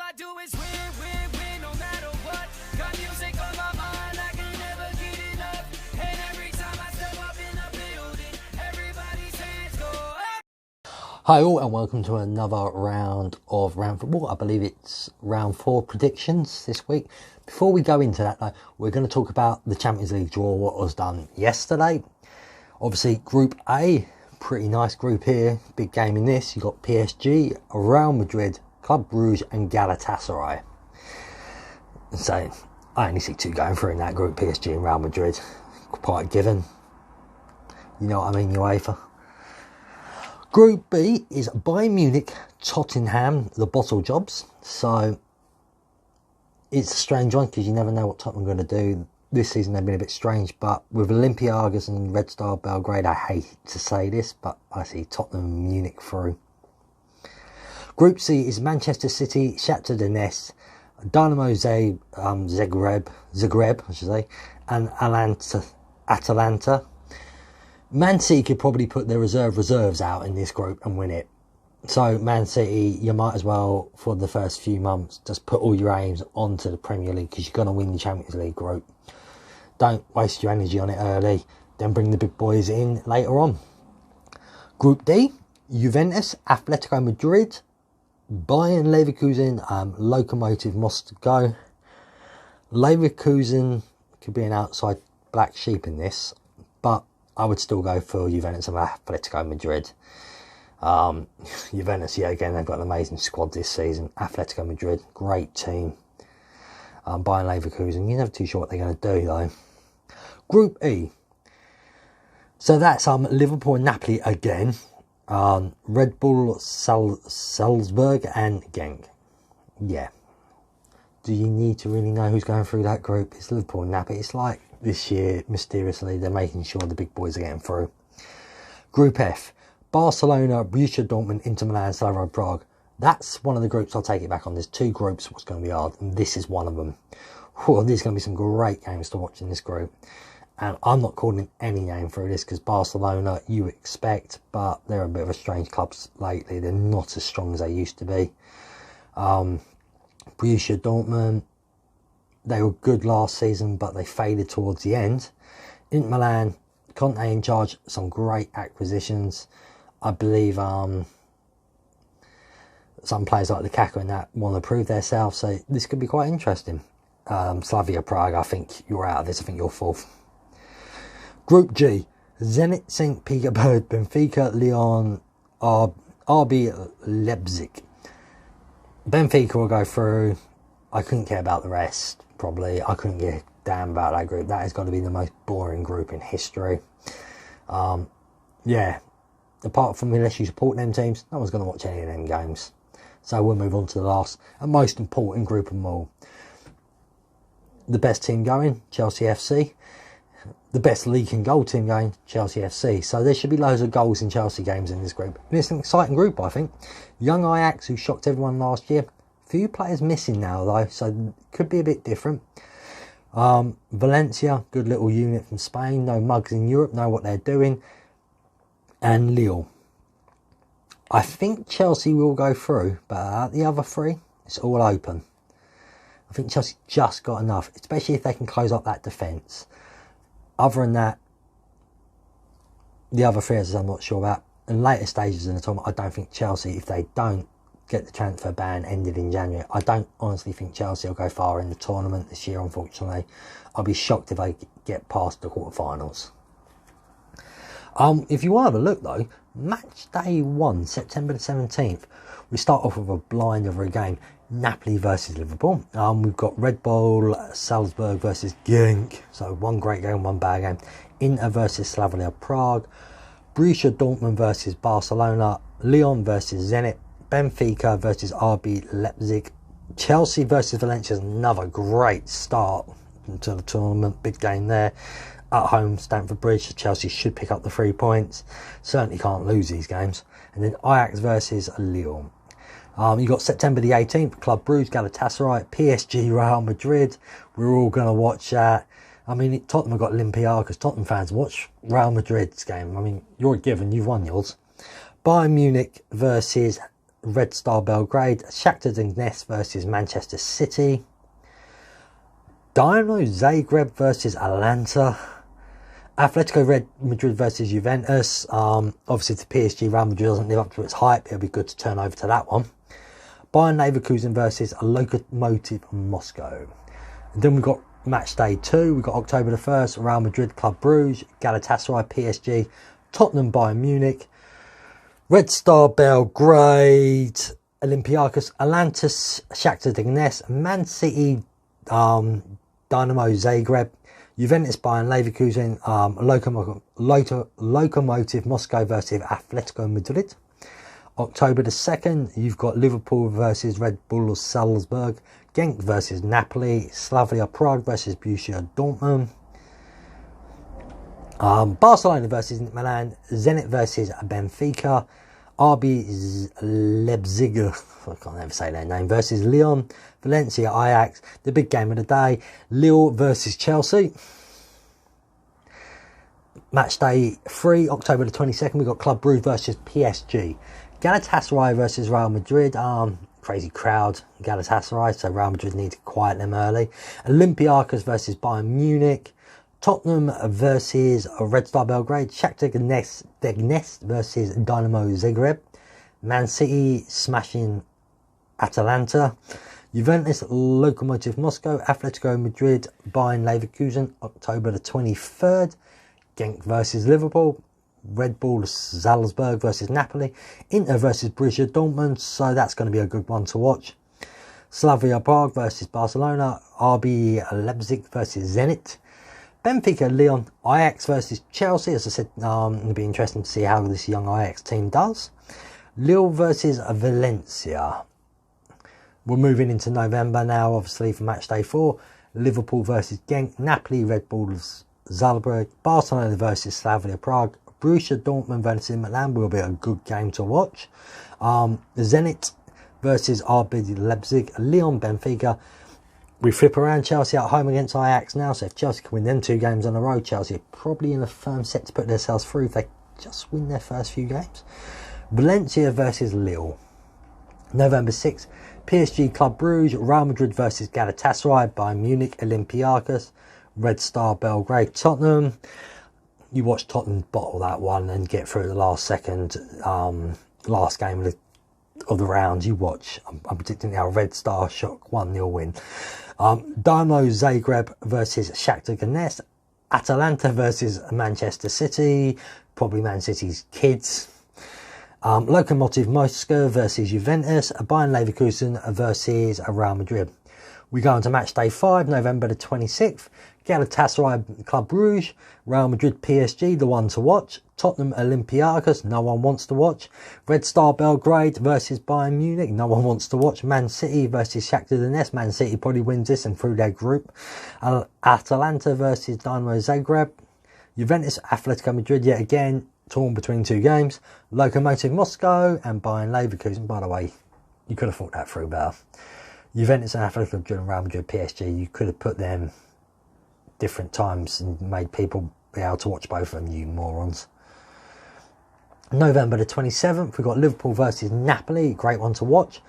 I do is win, win, win, no matter what. Got music on my mind, I can never get enough. And every time I step up in the building, everybody's hands go up. Hi all, and welcome to another round of Round Football. I believe it's round 4 predictions this week. Before we go into that though, we're going to talk about the Champions League draw, what was done yesterday. Obviously Group A, pretty nice group here, big game in this. You've got PSG, Real Madrid, Club Brugge and Galatasaray. So I only see 2 going through in that group, PSG and Real Madrid. Quite given. You know what I mean, UEFA. Group B is Bayern Munich, Tottenham, the bottle jobs. So it's a strange one because you never know what Tottenham are going to do. This season they've been a bit strange, but with Olympiacos and Red Star Belgrade, I hate to say this, but I see Tottenham and Munich through. Group C is Manchester City, Shakhtar Donetsk, Dynamo Zagreb, I should say, and Atalanta. Man City could probably put their reserves out in this group and win it. So Man City, you might as well, for the first few months, just put all your aims onto the Premier League because you're going to win the Champions League group. Don't waste your energy on it early, then bring the big boys in later on. Group D, Juventus, Atletico Madrid, Bayern Leverkusen, Lokomotiv Moscow. Leverkusen could be an outside black sheep in this, but I would still go for Juventus and Atletico Madrid. Juventus, yeah, again, they've got an amazing squad this season. Atletico Madrid, great team. Bayern Leverkusen, you're never too sure what they're going to do, though. Group E. So that's Liverpool and Napoli again. Red Bull, Salzburg and Genk. Yeah. Do you need to really know who's going through that group? It's Liverpool and Napoli. It's like this year, mysteriously, they're making sure the big boys are getting through. Group F. Barcelona, Borussia Dortmund, Inter Milan, Slavia Prague. That's one of the groups. I'll take it back on. There's 2 groups what's going to be hard, and this is one of them. There's going to be some great games to watch in this group. And I'm not calling any name through this because Barcelona, you expect, but they're a bit of a strange club lately. They're not as strong as they used to be. Borussia Dortmund, they were good last season, but they faded towards the end. Inter Milan, Conte in charge, some great acquisitions. I believe some players like Lukaku and that want to prove themselves, so this could be quite interesting. Slavia Prague, I think you're out of this. I think you're 4th. Group G, Zenit St. Petersburg, Benfica, Lyon, RB Leipzig. Benfica will go through. I couldn't care about the rest, probably. I couldn't give a damn about that group. That has got to be the most boring group in history. Yeah, apart from unless you support them teams, no one's going to watch any of them games. So we'll move on to the last and most important group of them all. The best team going, Chelsea FC. The best league and goal team going, Chelsea FC. So there should be loads of goals in Chelsea games in this group. And it's an exciting group, I think. Young Ajax, who shocked everyone last year. Few players missing now, though, so it could be a bit different. Valencia, good little unit from Spain. No mugs in Europe, know what they're doing. And Lille. I think Chelsea will go through, but out the other 3, it's all open. I think Chelsea just got enough, especially if they can close up that defence. Other than that, the other 3 I'm not sure about. In later stages in the tournament, I don't think Chelsea, if they don't get the transfer ban ended in January, I don't honestly think Chelsea will go far in the tournament this year, unfortunately. I'll be shocked if they get past the quarterfinals. If you want to have a look though, match day 1, September the 17th, we start off with a blind of a game. Napoli versus Liverpool. We've got Red Bull Salzburg versus Genk. So 1 great game, 1 bad game. Inter versus Slavia Prague. Borussia Dortmund versus Barcelona. Lyon versus Zenit. Benfica versus RB Leipzig. Chelsea versus Valencia is another great start to the tournament. Big game there. At home, Stamford Bridge. Chelsea should pick up the 3 points. Certainly can't lose these games. And then Ajax versus Lyon. You've got September the 18th, Club Brugge, Galatasaray, PSG, Real Madrid. We're all going to watch that. I mean, Tottenham have got Olympiacos. Tottenham fans, watch Real Madrid's game. I mean, you're a given. You've won yours. Bayern Munich versus Red Star Belgrade. Shakhtar Donetsk versus Manchester City. Dynamo Zagreb versus Atalanta. Atletico Red Madrid versus Juventus. Obviously, if the PSG Real Madrid doesn't live up to its hype, it'll be good to turn over to that one. Bayern Leverkusen versus Lokomotiv Moscow. And then we've got match day 2. We've got October the 1st, Real Madrid, Club Brugge, Galatasaray, PSG, Tottenham, Bayern Munich, Red Star Belgrade, Olympiacos, Atlantis, Shakhtar Donetsk, Man City, Dynamo Zagreb, Juventus, Bayern Leverkusen, Lokomotiv Moscow versus Atletico Madrid. October the 2nd, you've got Liverpool versus Red Bull Salzburg, Genk versus Napoli, Slavia Prague versus Borussia Dortmund, Barcelona versus Milan, Zenit versus Benfica, RB Leipzig, I can't ever say their name, versus Lyon, Valencia, Ajax, the big game of the day, Lille versus Chelsea. Match day 3, October the 22nd, we've got Club Brugge versus PSG. Galatasaray versus Real Madrid. Crazy crowd, Galatasaray, so Real Madrid need to quiet them early. Olympiacos versus Bayern Munich. Tottenham versus Red Star Belgrade. Shakhtar Donetsk versus Dynamo Zagreb. Man City smashing Atalanta. Juventus, Lokomotiv Moscow, Atletico Madrid, Bayern Leverkusen, October the 23rd. Genk versus Liverpool. Red Bull Salzburg versus Napoli, Inter versus Borussia Dortmund, so that's going to be a good one to watch. Slavia Prague versus Barcelona, RB Leipzig versus Zenit, Benfica Lyon, Ajax versus Chelsea. As I said, it'll be interesting to see how this young Ajax team does. Lille versus Valencia. We're moving into November now, obviously, for match day 4. Liverpool versus Genk, Napoli, Red Bull Salzburg, Barcelona versus Slavia Prague, Borussia Dortmund versus Milan will be a good game to watch. Zenit versus RB Leipzig, Lyon, Benfica. We flip around Chelsea at home against Ajax now, so if Chelsea can win them 2 games on the road, Chelsea are probably in a firm set to put themselves through if they just win their first few games. Valencia versus Lille. November 6th, PSG Club Brugge, Real Madrid versus Galatasaray, Bayern Munich, Olympiacos, Red Star Belgrade, Tottenham. You watch Tottenham bottle that one and get through the last game of the round. You watch. I'm predicting our Red Star shock 1-0 win. Dynamo Zagreb versus Shakhtar Donetsk. Atalanta versus Manchester City. Probably Man City's kids. Lokomotiv Moscow versus Juventus. Bayern Leverkusen versus Real Madrid. We go on to match day 5, November the 26th. Galatasaray Club Brugge, Real Madrid PSG, the one to watch. Tottenham Olympiacos, no one wants to watch. Red Star Belgrade versus Bayern Munich, no one wants to watch. Man City versus Shakhtar Donetsk, Man City probably wins this and through their group. Atalanta versus Dynamo Zagreb. Juventus Atletico Madrid, yet again, torn between 2 games. Lokomotiv Moscow and Bayern Leverkusen. By the way, you could have thought that through better. Juventus and Atletico Madrid and Real Madrid PSG, you could have put them different times and made people be able to watch both of them, you morons. November the 27th, we've got Liverpool versus Napoli, great one to watch.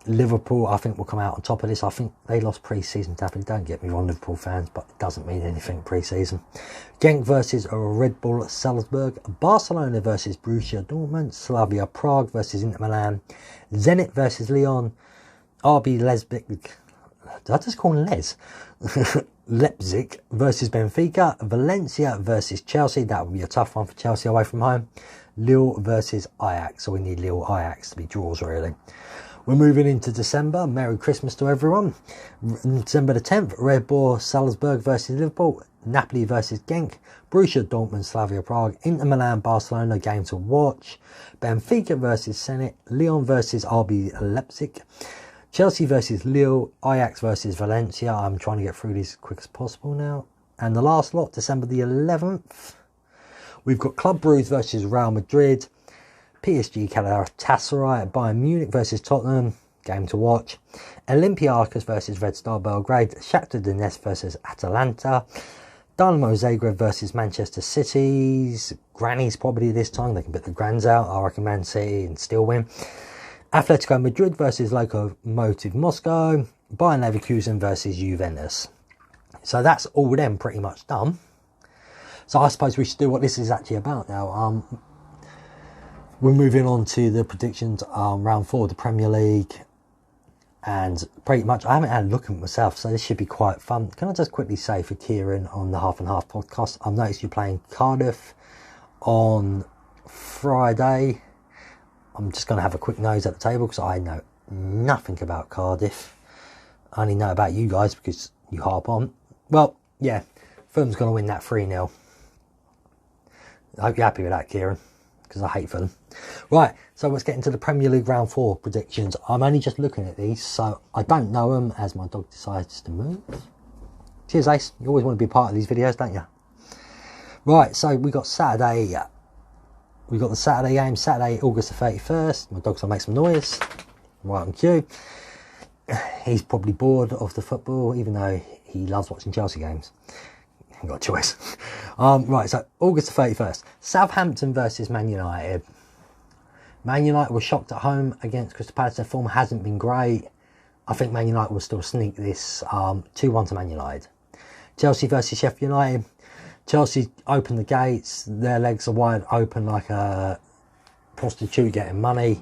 Liverpool, I think, will come out on top of this. I think they lost pre-season to Napoli. Don't get me wrong, Liverpool fans, but it doesn't mean anything pre-season. Genk versus Red Bull Salzburg. Barcelona versus Borussia Dortmund. Slavia Prague versus Inter Milan. Zenit versus Lyon. RB Leipzig. Did I just call him Les? Leipzig versus Benfica. Valencia versus Chelsea. That would be a tough one for Chelsea away from home. Lille versus Ajax. So we need Lille Ajax to be draws, really. We're moving into December. Merry Christmas to everyone. December the 10th, Red Bull Salzburg versus Liverpool. Napoli versus Genk. Borussia Dortmund, Slavia Prague. Inter Milan, Barcelona, game to watch. Benfica versus Zenit. Lyon versus RB Leipzig. Chelsea versus Lille. Ajax versus Valencia. I'm trying to get through these as quick as possible now. And the last lot, December the 11th. We've got Club Brugge versus Real Madrid. PSG Galatasaray, Bayern Munich versus Tottenham, game to watch. Olympiacos versus Red Star Belgrade. Shakhtar Donetsk versus Atalanta. Dynamo Zagreb versus Manchester City's grannies probably this time. They can put the grands out. I reckon Man City and still win. Atletico Madrid versus Lokomotiv Moscow, Bayern Leverkusen versus Juventus. So that's all them pretty much done. So I suppose we should do what this is actually about now. We're moving on to the predictions, round 4 of the Premier League. And pretty much, I haven't had a look at myself, so this should be quite fun. Can I just quickly say for Kieran on the Half and Half podcast, I've noticed you're playing Cardiff on Friday. I'm just going to have a quick nose at the table because I know nothing about Cardiff. I only know about you guys because you harp on. Well, yeah, Fulham's going to win that 3-0. I hope you're happy with that, Kieran, because I hate Fulham. Right, so let's get into the Premier League round 4 predictions. I'm only just looking at these, so I don't know them as my dog decides to move. Cheers, Ace. You always want to be part of these videos, don't you? Right, so we got Saturday. We got the Saturday game, Saturday, August the 31st. My dog's going to make some noise. Right on cue. He's probably bored of the football, even though he loves watching Chelsea games. Ain't got a choice. Right, so August the 31st. Southampton versus Man United. Man United were shocked at home against Crystal Palace. Their form hasn't been great. I think Man United will still sneak this 2-1 to Man United. Chelsea versus Sheffield United. Chelsea open the gates, their legs are wide open like a prostitute getting money,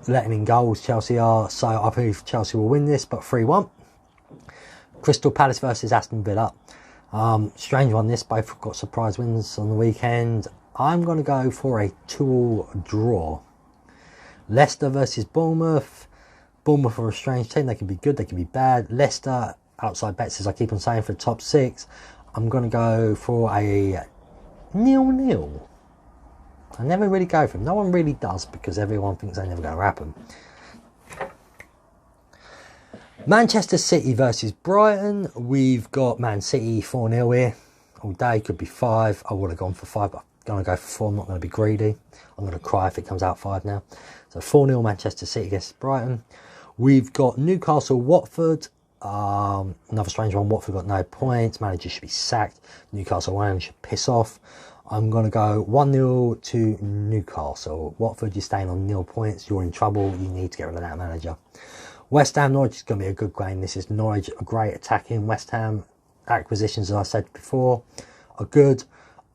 letting in goals, Chelsea are, so I believe Chelsea will win this, but 3-1. Crystal Palace versus Aston Villa. Strange one this, both got surprise wins on the weekend. I'm going to go for a 2-2 draw. Leicester versus Bournemouth. Bournemouth are a strange team, they can be good, they can be bad. Leicester, outside bets as I keep on saying, for the top 6. I'm going to go for a 0-0. I never really go for them. No one really does because everyone thinks they're never going to happen. Manchester City versus Brighton. We've got Man City 4-0 here. All day, could be 5. I would have gone for 5, but I'm going to go for 4. I'm not going to be greedy. I'm going to cry if it comes out 5 now. So 4-0 Manchester City against Brighton. We've got Newcastle Watford. Another strange one. Watford got no points. Manager should be sacked. Newcastle manager should piss off. I'm going to go 1-0 to Newcastle. Watford, you're staying on 0 points. You're in trouble. You need to get rid of that manager. West Ham Norwich is going to be a good game. This is Norwich, a great attacking. West Ham acquisitions, as I said before, are good.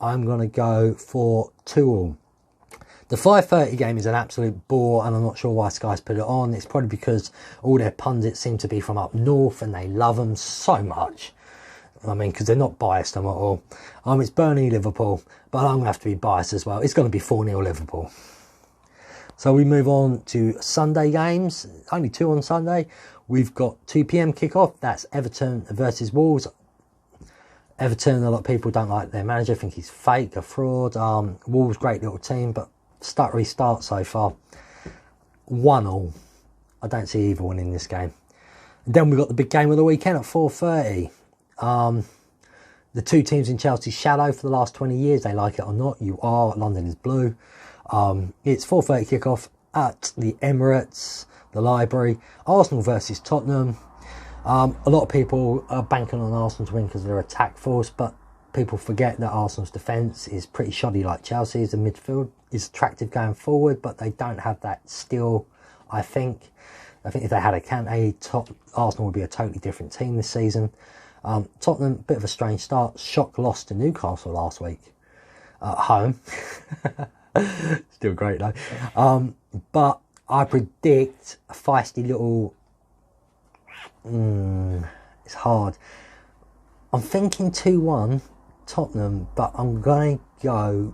I'm going to go for 2-2. The 5:30 game is an absolute bore, and I'm not sure why Sky's put it on. It's probably because all their pundits seem to be from up north, and they love them so much. I mean, because they're not biased at all. It's Burnley Liverpool, but I'm going to have to be biased as well. It's going to be 4-0 Liverpool. So we move on to Sunday games. Only 2 on Sunday. We've got 2 p.m. kickoff. That's Everton versus Wolves. Everton, a lot of people don't like their manager, think he's fake, a fraud. Wolves, great little team, but stuttery start so far. 1-1. I don't see either winning this game. And then we've got the big game of the weekend at 4:30. The 2 teams in Chelsea's shadow for the last 20 years, they like it or not. You are. London is blue. It's 4:30 kickoff at the Emirates, the Library. Arsenal versus Tottenham. A lot of people are banking on Arsenal to win because of their attack force, but people forget that Arsenal's defence is pretty shoddy like Chelsea's. The midfield is attractive going forward, but they don't have that skill, I think. I think if they had a Kante, Arsenal would be a totally different team this season. Tottenham, bit of a strange start. Shock loss to Newcastle last week at home. Still great though. But I predict a feisty little... it's hard. I'm thinking 2-1 Tottenham, but I'm going to go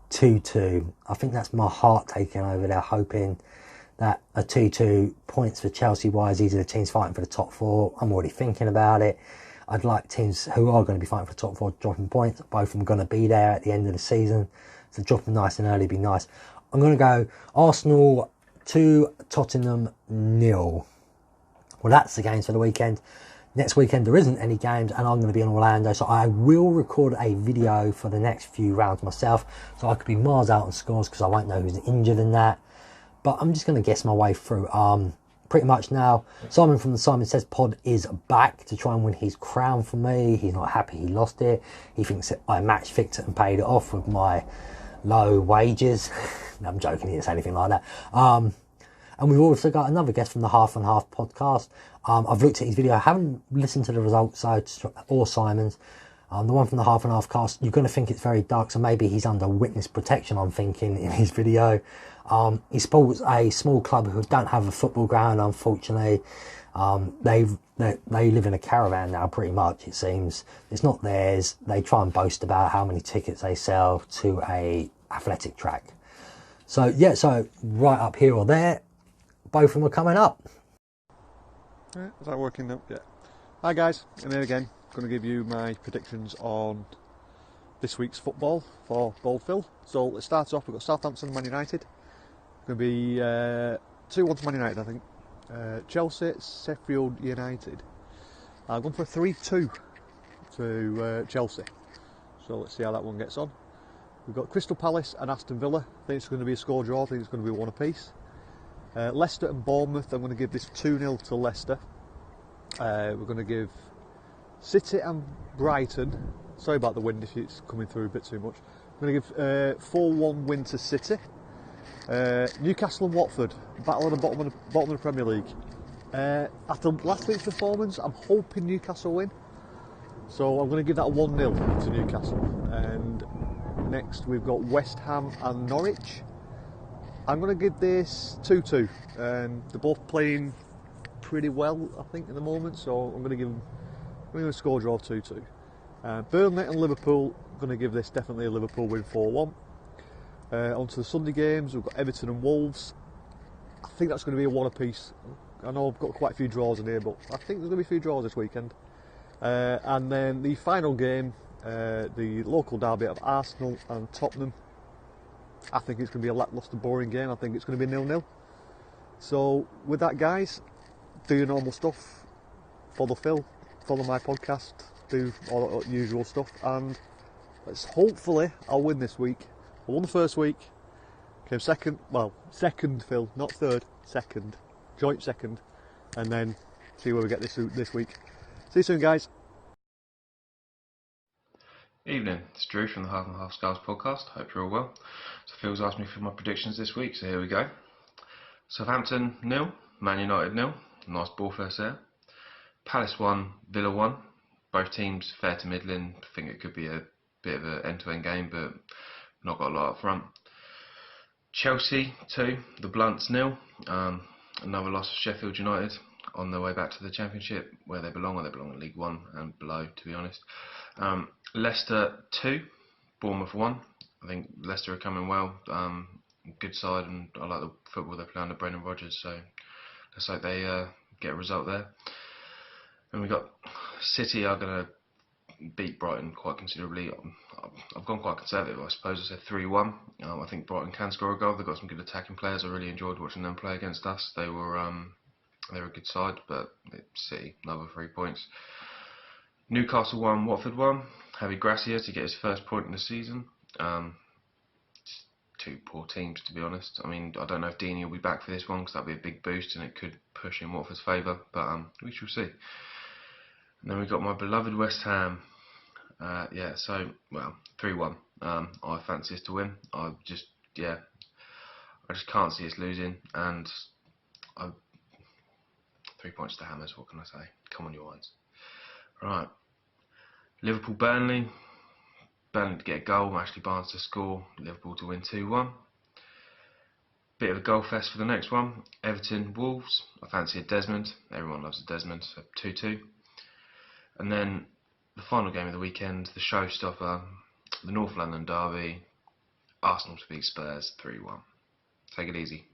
2-2. I think that's my heart taking over there, hoping that a 2-2 points for Chelsea wise. These are the teams fighting for the top 4. I'm already thinking about it. I'd like teams who are going to be fighting for the top 4 dropping points. Both of them are going to be there at the end of the season. So dropping nice and early would be nice. I'm going to go Arsenal 2, Tottenham 0. Well, that's the games for the weekend. Next weekend there isn't any games, and I'm going to be in Orlando, so I will record a video for the next few rounds myself, so I could be miles out on scores because I won't know who's injured in that. But I'm just going to guess my way through. Pretty much now, Simon from the Simon Says Pod is back to try and win his crown for me. He's not happy he lost it. He thinks that I match fixed it and paid it off with my low wages. No, I'm joking, he didn't say anything like that. And we've also got another guest from the Half and Half podcast. I've looked at his video. I haven't listened to the results, or Simon's. The one from the Half and Half cast, you're going to think it's very dark, so maybe he's under witness protection, I'm thinking, in his video. He supports a small club who don't have a football ground, unfortunately. They live in a caravan now, pretty much, it seems. It's not theirs. They try and boast about how many tickets they sell to a athletic track. So, yeah, so right up here or there, both of them are coming up. Right, is that working now? Yeah. Hi guys, I'm here again. Going to give you my predictions on this week's football for Bold Phill. So let's start off. We've got Southampton and Man United. Going to be 2-1 to Man United, I think. Chelsea, Sheffield United. I'm going for a 3-2 to Chelsea. So let's see how that one gets on. We've got Crystal Palace and Aston Villa. I think it's going to be a score draw. I think it's going to be one apiece. Leicester and Bournemouth. I'm going to give this 2-0 to Leicester. We're going to give City and Brighton. Sorry about the wind if it's coming through a bit too much. I'm going to give 4-1 win to City. Newcastle and Watford, battle at the bottom of the Premier League. After last week's performance, I'm hoping Newcastle win. So I'm going to give that a 1-0 to Newcastle. And next we've got West Ham and Norwich. I'm going to give this 2-2. They're both playing pretty well, I think, at the moment. So I'm going to give them a score draw 2-2. Burnley and Liverpool, I'm going to give this definitely a Liverpool win 4-1. On to the Sunday games, we've got Everton and Wolves. I think that's going to be a one apiece. I know I've got quite a few draws in here, but I think there's going to be a few draws this weekend. And then the final game, the local derby of Arsenal and Tottenham. I think it's going to be a lacklustre, boring game. I think it's going to be 0-0. So with that, guys, do your normal stuff. Follow Phill, follow my podcast, do all the usual stuff, and hopefully I'll win this week. I won the first week, came second Phill, not third, second, joint second, and then see where we get this week. See you soon, guys. Evening, it's Drew from the Half and Half Scarves podcast. Hope you're all well. So Phil's asked me for my predictions this week, so here we go. Southampton 0, Man United 0. Nice ball first there. Palace 1, Villa 1. Both teams fair to middling. I think it could be a bit of an end-to-end game, but not got a lot up front. Chelsea 2, the Blunts 0. Another loss for Sheffield United on their way back to the Championship, where they belong, in League 1 and below, to be honest. Leicester 2, Bournemouth 1. I think Leicester are coming well. Good side, and I like the football they play under Brendan Rodgers, so let's hope they get a result there. And we got City are going to beat Brighton quite considerably. I've gone quite conservative, I suppose. I said 3-1. I think Brighton can score a goal. They've got some good attacking players. I really enjoyed watching them play against us. They were a good side, but City, another 3 points. Newcastle 1, Watford 1. Javi Gracia to get his first point in the season. Two poor teams, to be honest. I mean, I don't know if Deeney will be back for this one, because that'll be a big boost and it could push in Watford's favour, but we shall see. And then we've got my beloved West Ham. 3-1. I fancy us to win. I just can't see us losing, and 3 points to Hammers. What can I say? Come on, your ones. Right. Liverpool Burnley. Burnley to get a goal. Ashley Barnes to score. Liverpool to win 2-1. Bit of a goal fest for the next one. Everton Wolves. I fancy a Desmond. Everyone loves a Desmond. So 2-2. And then the final game of the weekend, the showstopper, the North London derby, Arsenal to beat Spurs 3-1. Take it easy.